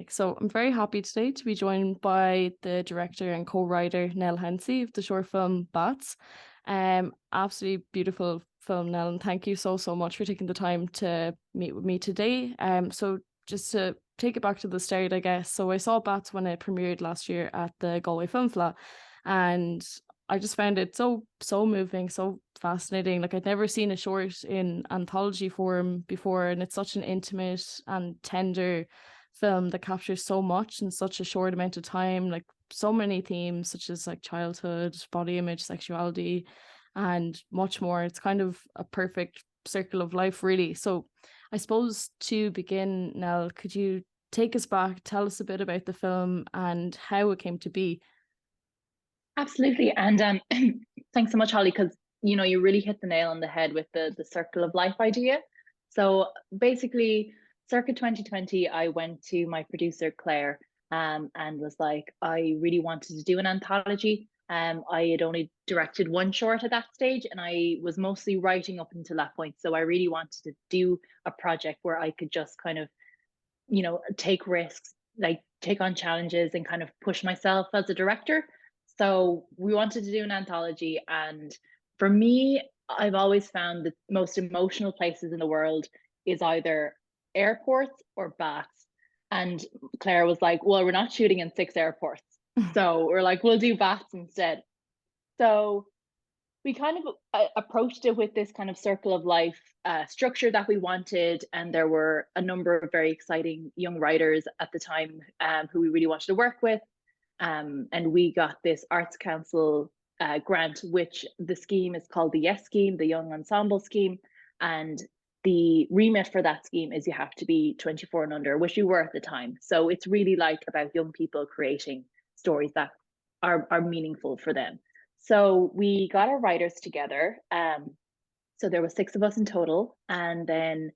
Perfect. So I'm very happy today to be joined by the director and co-writer Nell Hensey of the short film BATHS. Absolutely beautiful film, Nell, and thank you so much for taking the time to meet with me today. So just to take it back to the start, I guess. So I saw BATHS when it premiered last year at the Galway Film Flat, and I just found it so moving, so fascinating. Like I'd never seen a short in anthology form before, and it's such an intimate and tender film that captures so much in such a short amount of time, like so many themes such as like childhood, body image, sexuality, and much more. It's kind of a perfect circle of life, really. So I suppose to begin, Nell, could you take us back, tell us a bit about the film and how it came to be? Absolutely. And thanks so much, Holly, because you really hit the nail on the head with the circle of life idea. So basically, circa 2020, I went to my producer Claire and was like, I really wanted to do an anthology. I had only directed one short at that stage, and I was mostly writing up until that point. So I really wanted to do a project where I could just kind of, take risks, like take on challenges and kind of push myself as a director. So we wanted to do an anthology. And for me, I've always found the most emotional places in the world is either airports or baths. And Claire was like, well, we're not shooting in 6 airports. So we're like, we'll do baths instead. So we kind of approached it with this kind of circle of life structure that we wanted. And there were a number of very exciting young writers at the time who we really wanted to work with. And we got this Arts Council grant, which the scheme is called the Yes Scheme, the Young Ensemble Scheme. And the remit for that scheme is you have to be 24 and under, which we were at the time. So it's really like about young people creating stories that are meaningful for them. So we got our writers together. So there were 6 of us in total, and then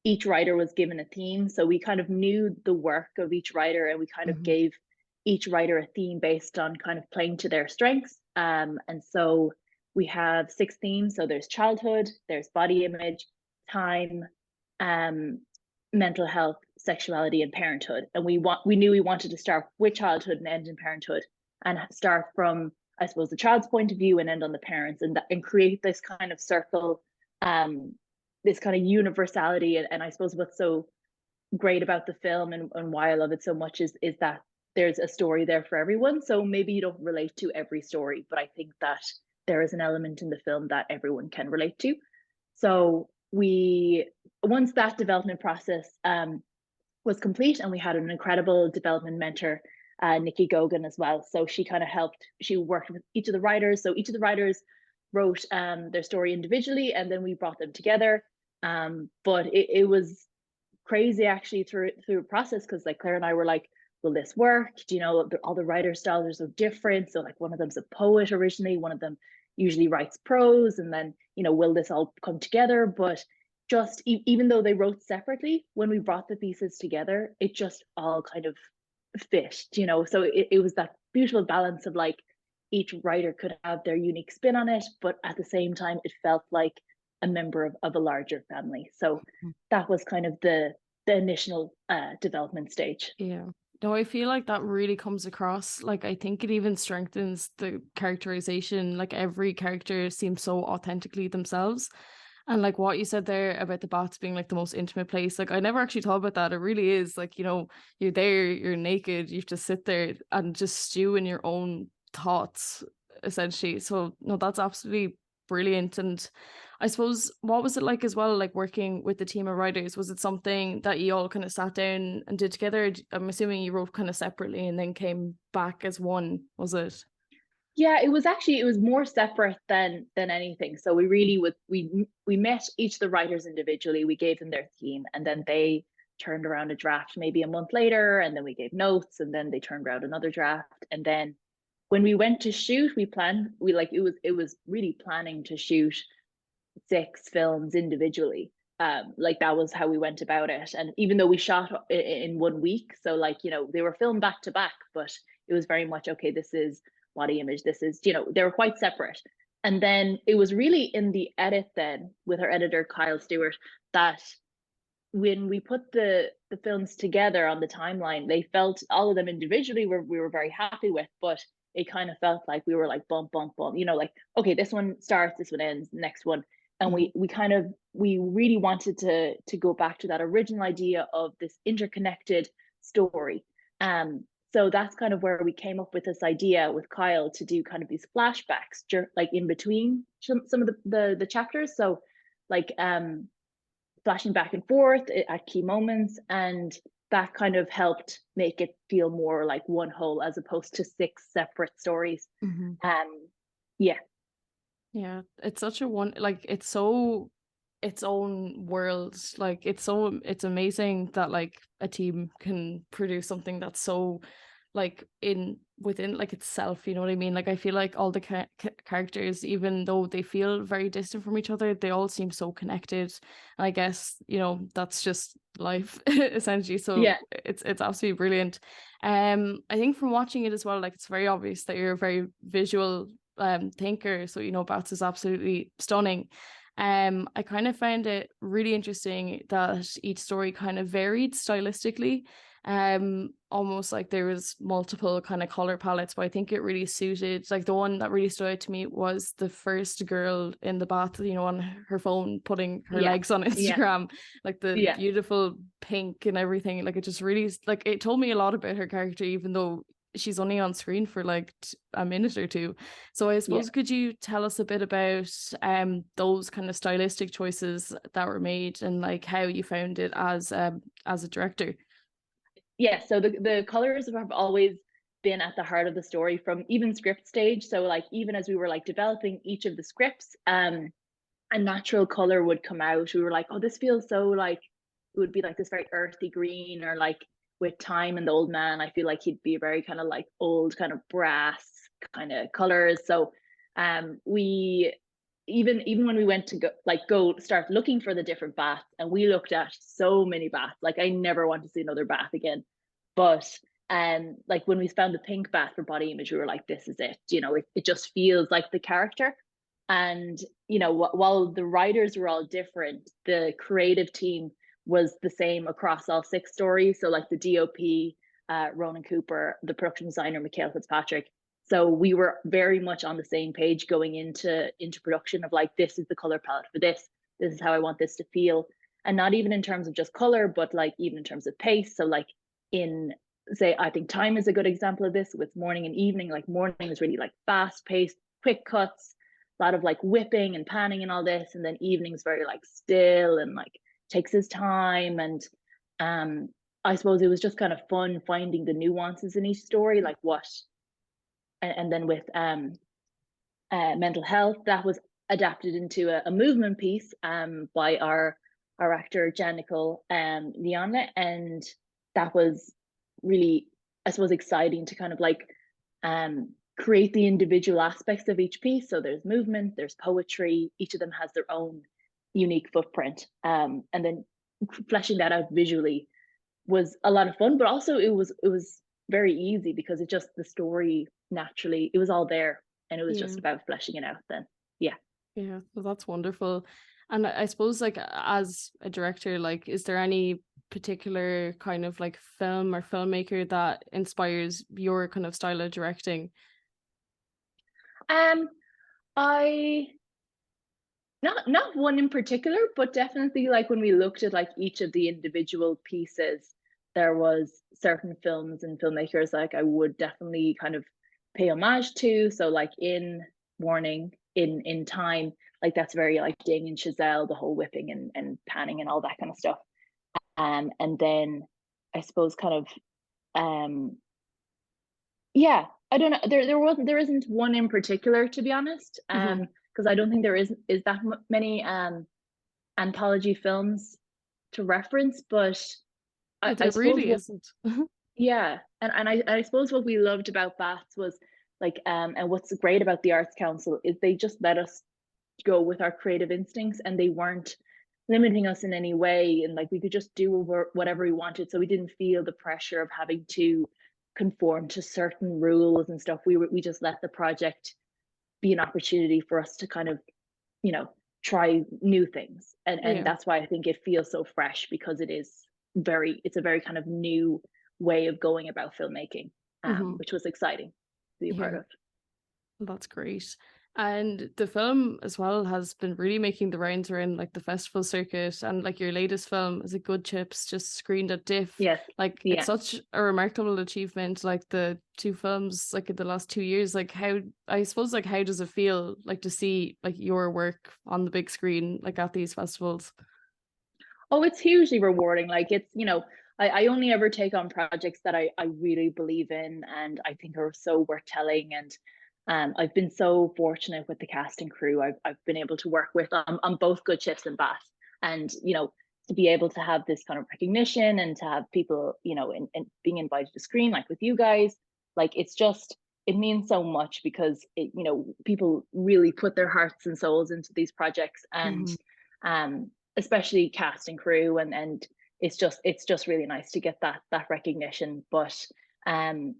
each writer was given a theme. So we kind of knew the work of each writer, and we kind of Mhm. gave each writer a theme based on kind of playing to their strengths. And so we have 6 themes. So there's childhood, there's body image, time, um, mental health, sexuality, and parenthood. And we knew we wanted to start with childhood and end in parenthood, and start from, I suppose, the child's point of view and end on the parents, and create this kind of circle, um, this kind of universality. And I suppose what's so great about the film, and why I love it so much, is that there's a story there for everyone. So maybe you don't relate to every story, but I think that there is an element in the film that everyone can relate to. So we once that development process was complete, and we had an incredible development mentor, Nikki Gogan, as well. So she kind of helped. She worked with each of the writers. So each of the writers wrote their story individually, and then we brought them together. But it was crazy actually through a process, because like Claire and I were like, will this work? Do you know, all the writer styles are so different. So like one of them's a poet originally, one of them usually writes prose, and then will this all come together? But just even though they wrote separately, when we brought the pieces together, it just all kind of fit. So it was that beautiful balance of like each writer could have their unique spin on it, but at the same time it felt like a member of a larger family. So that was kind of the initial development stage. Yeah. No, I feel like that really comes across. Like, I think it even strengthens the characterization. Like, every character seems so authentically themselves. And like what you said there about the baths being like the most intimate place, like I never actually thought about that. It really is like, you're there, you're naked, you have to sit there and just stew in your own thoughts, essentially. So no, that's absolutely brilliant. And I suppose, what was it like as well, like working with the team of writers? Was it something that you all kind of sat down and did together? I'm assuming you wrote kind of separately and then came back as one, was it? Yeah, it was more separate than anything. So we really would we met each of the writers individually. We gave them their theme, and then they turned around a draft maybe a month later, and then we gave notes, and then they turned around another draft. And then when we went to shoot, we like it was really planning to shoot 6 films individually. Like that was how we went about it. And even though we shot in one week, so like they were filmed back to back, but it was very much okay. This is body image. This is they were quite separate. And then it was really in the edit then with our editor Kyle Stewart that when we put the films together on the timeline, they felt, all of them individually we were very happy with, but it kind of felt like we were like bump bump bump, you know, like, okay, this one starts, this one ends, next one. And Mhm. we really wanted to go back to that original idea of this interconnected story. So that's kind of where we came up with this idea with Kyle to do kind of these flashbacks, like in between some of the chapters. So like flashing back and forth at key moments, and that kind of helped make it feel more like one whole as opposed to six separate stories. Mhm. Yeah. Yeah, it's such a one, like it's so its own world. Like it's amazing that like a team can produce something that's so like in within like itself, you know what I mean? Like I feel like all the characters, even though they feel very distant from each other, they all seem so connected. And I guess, you know, that's just life essentially. So Yeah. it's absolutely brilliant. I think from watching it as well, like it's very obvious that you're a very visual thinker. So, you know, Bats is absolutely stunning. I kind of found it really interesting that each story kind of varied stylistically. Almost like there was multiple kind of color palettes, but I think it really suited, like the one that really stood out to me was the first girl in the bath, you know, on her phone putting her Yeah. legs on Yeah. Instagram, like the Yeah. beautiful pink and everything. Like it just really, like it told me a lot about her character, even though she's only on screen for like a minute or two. So I Yeah. suppose could you tell us a bit about those kind of stylistic choices that were made and like how you found it as a director? Yeah. So the colors have always been at the heart of the story from even script stage. So like even as we were like developing each of the scripts, a natural color would come out. We were like, oh, this feels so like it would be like this very earthy green, or like with time and the old man, I feel like he'd be very kind of like old, kind of brass kind of colors. So we even when we went to go start looking for the different baths, and we looked at so many baths, like I never want to see another bath again. But like when we found the pink bath for body image, we were like, this is it, you know, it just feels like the character. And you know, while the writers were all different, the creative team was the same across all six stories. So like the DOP, Ronan Cooper, the production designer, Mikhail Fitzpatrick. So we were very much on the same page going into production of like, this is the color palette for this. This is how I want this to feel. And not even in terms of just color, but like even in terms of pace. So like in, say, I think Time is a good example of this with morning and evening. Like morning is really like fast paced, quick cuts, a lot of like whipping and panning and all this, and then evening's very like still and like takes his time. And um I suppose it was just kind of fun finding the nuances in each story, like what. And then with mental health, that was adapted into a movement piece by our actor Jan Nicole Leonle, and that was really, I suppose, exciting to kind of like create the individual aspects of each piece. So there's movement, there's poetry, each of them has their own unique footprint, and then fleshing that out visually was a lot of fun, but also it was very easy because it just, the story naturally, it was all there, and it was just Yeah. about fleshing it out then. Yeah. Yeah, well, that's wonderful. And I suppose, like, as a director, like, is there any particular kind of like film or filmmaker that inspires your kind of style of directing? um I, not one in particular, but definitely like when we looked at like each of the individual pieces, there was certain films and filmmakers like I would definitely kind of pay homage to. So like in Warning, in Time, like that's very like Damien Chazelle, the whole whipping and panning and all that kind of stuff. And then I suppose kind of um yeah, I don't know. There isn't one in particular, to be honest. Hmm. Because I don't think there is that many anthology films to reference. But Yeah, I there suppose really what, isn't. yeah, and I suppose what we loved about Baths was like and what's great about the Arts Council is they just let us go with our creative instincts, and they weren't limiting us in any way, and like we could just do whatever we wanted, so we didn't feel the pressure of having to conform to certain rules and stuff. We just let the project be an opportunity for us to kind of, you know, try new things, and Yeah. that's why I think it feels so fresh, because it's a very kind of new way of going about filmmaking, Hmm. which was exciting to be a part Yeah. of. That's great. And the film as well has been really making the rounds around like the festival circuit, and like your latest film is a Good Chips just screened at Diff. Yes. Like it's Yeah. such a remarkable achievement, like the two films like in the last 2 years. Like how, I suppose, like how does it feel like to see like your work on the big screen like at these festivals? Oh, it's hugely rewarding. Like, it's, I only ever take on projects that I really believe in and I think are so worth telling. And I've been so fortunate with the cast and crew I've been able to work with on both Good Chips and Bath. And, to be able to have this kind of recognition and to have people, in being invited to screen, like with you guys, like it means so much, because people really put their hearts and souls into these projects. And Hmm. especially cast and crew, and it's just really nice to get that recognition. But um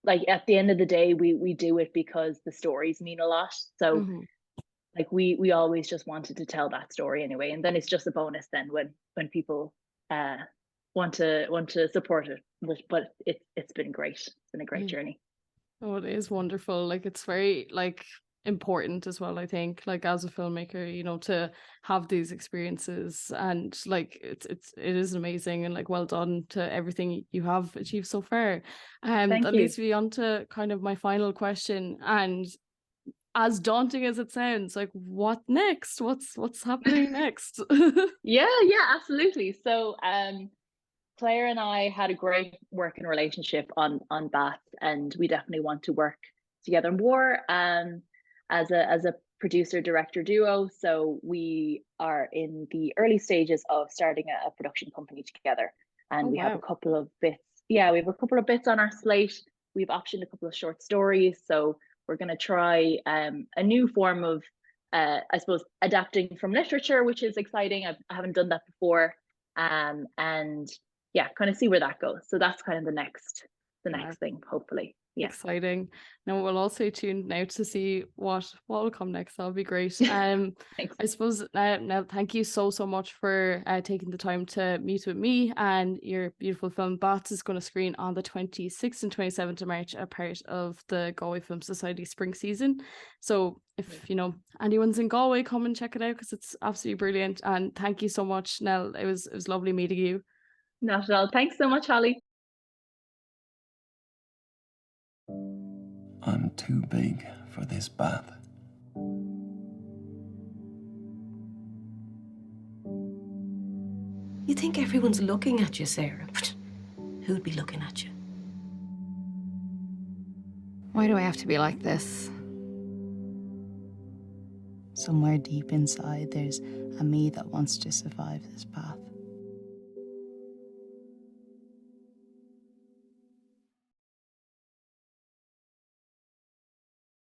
like, at the end of the day, we do it because the stories mean a lot. So, Hmm. like, we always just wanted to tell that story anyway, and then it's just a bonus then when people uh want to support it. But it's been great. It's been a great Yeah. journey. Oh, it is wonderful. Like it's very like important as well, I think, like as a filmmaker, to have these experiences, and like it is amazing, and like well done to everything you have achieved so far. Thank That you. leads me on to kind of my final question. And as daunting as it sounds, like what next? What's happening next? Yeah, absolutely. So, Claire and I had a great working relationship on Bath, and we definitely want to work together more, as a producer director duo. So we are in the early stages of starting a production company together, Oh and we have a wow. couple of bits. Yeah, we have a couple of bits on our slate. We've optioned a couple of short stories, so we're going to try a new form of, I suppose, adapting from literature, which is exciting. I haven't done that before, and yeah, kind of see where that goes. So that's kind of the Wow. next thing, hopefully. Yeah. Exciting. Now we'll all stay tuned now to see what will come next. That'll be great. Thanks. I suppose now thank you so much for taking the time to meet with me, and your beautiful film Bats is going to screen on the 26th and 27th of March, a part of the Galway Film Society spring season. So if anyone's in Galway, come and check it out because it's absolutely brilliant. And thank you so much, Nell. It was lovely meeting you. Not at all. Thanks so much, Holly. I'm too big for this bath. You think everyone's looking at you, Sarah? But who'd be looking at you? Why do I have to be like this? Somewhere deep inside, there's a me that wants to survive this path.